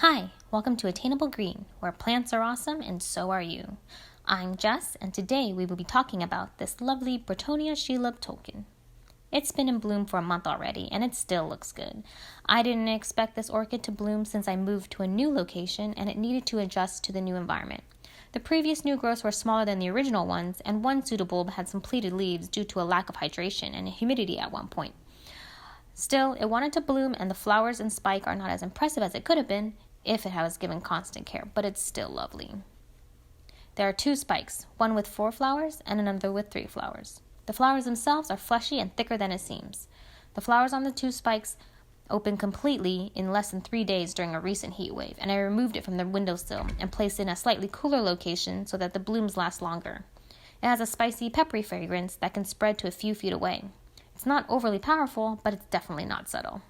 Hi, welcome to Attainable Green, where plants are awesome and so are you. I'm Jess, and today we will be talking about this lovely Bratonia Shelob Tolkien. It's been in bloom for a month already, and it still looks good. I didn't expect this orchid to bloom since I moved to a new location, and it needed to adjust to the new environment. The previous new growths were smaller than the original ones, and one pseudobulb had some pleated leaves due to a lack of hydration and humidity at one point. Still, it wanted to bloom, and the flowers and spike are not as impressive as it could have been if it was given constant care, but it's still lovely. There are 2 spikes, one with 4 flowers and another with 3 flowers. The flowers themselves are fleshy and thicker than it seems. The flowers on the 2 spikes opened completely in less than 3 days during a recent heat wave, and I removed it from the windowsill and placed it in a slightly cooler location so that the blooms last longer. It has a spicy, peppery fragrance that can spread to a few feet away. It's not overly powerful, but it's definitely not subtle.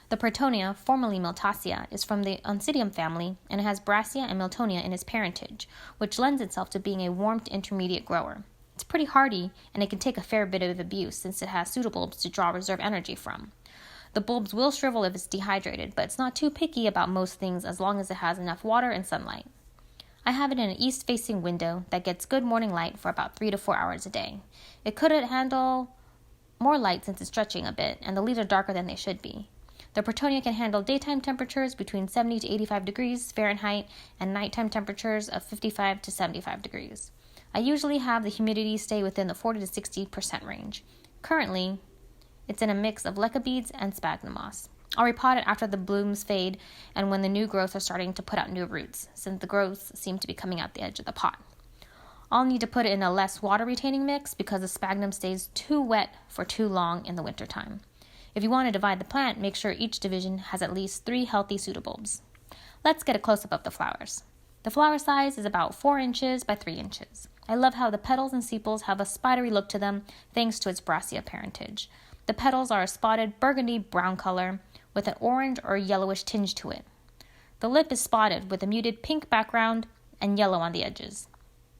The Bratonia, formerly Miltassia, is from the Oncidium family and it has Brassia and Miltonia in its parentage, which lends itself to being a warmed intermediate grower. It's pretty hardy, and it can take a fair bit of abuse since it has pseudobulbs to draw reserve energy from. The bulbs will shrivel if it's dehydrated, but it's not too picky about most things as long as it has enough water and sunlight. I have it in an east-facing window that gets good morning light for about 3 to 4 hours a day. It could handle more light since it's stretching a bit, and the leaves are darker than they should be. The Bratonia can handle daytime temperatures between 70 to 85 degrees Fahrenheit and nighttime temperatures of 55 to 75 degrees. I usually have the humidity stay within the 40 to 60% range. Currently, it's in a mix of leca beads and sphagnum moss. I'll repot it after the blooms fade and when the new growths are starting to put out new roots, since the growths seem to be coming out the edge of the pot. I'll need to put it in a less water-retaining mix because the sphagnum stays too wet for too long in the wintertime. If you want to divide the plant, make sure each division has at least 3 healthy pseudobulbs. Let's get a close-up of the flowers. The flower size is about 4 inches by 3 inches. I love how the petals and sepals have a spidery look to them thanks to its Brassia parentage. The petals are a spotted burgundy brown color with an orange or yellowish tinge to it. The lip is spotted with a muted pink background and yellow on the edges.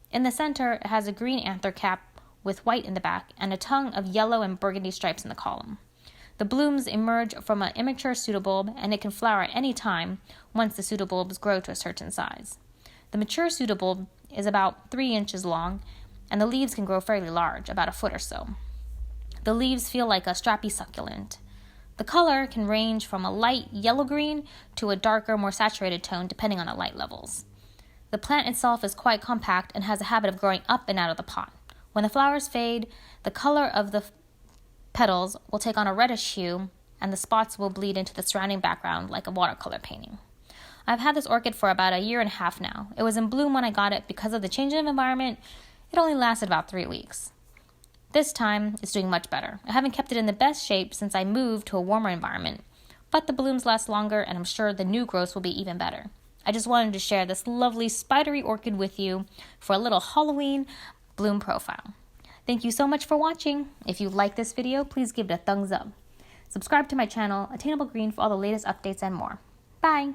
In the center, it has a green anther cap with white in the back and a tongue of yellow and burgundy stripes in the column. The blooms emerge from an immature pseudobulb, and it can flower at any time once the pseudobulbs grow to a certain size. The mature pseudobulb is about 3 inches long, and the leaves can grow fairly large, about a foot or so. The leaves feel like a strappy succulent. The color can range from a light yellow-green to a darker, more saturated tone depending on the light levels. The plant itself is quite compact and has a habit of growing up and out of the pot. When the flowers fade, the color of the petals will take on a reddish hue, and the spots will bleed into the surrounding background like a watercolor painting. I've had this orchid for about 1.5 years now. It was in bloom when I got it. Because of the change in environment, it only lasted about 3 weeks. This time, it's doing much better. I haven't kept it in the best shape since I moved to a warmer environment, but the blooms last longer, and I'm sure the new growths will be even better. I just wanted to share this lovely spidery orchid with you for a little Halloween bloom profile. Thank you so much for watching. If you like this video, please give it a thumbs up. Subscribe to my channel, Attainable Green, for all the latest updates and more. Bye!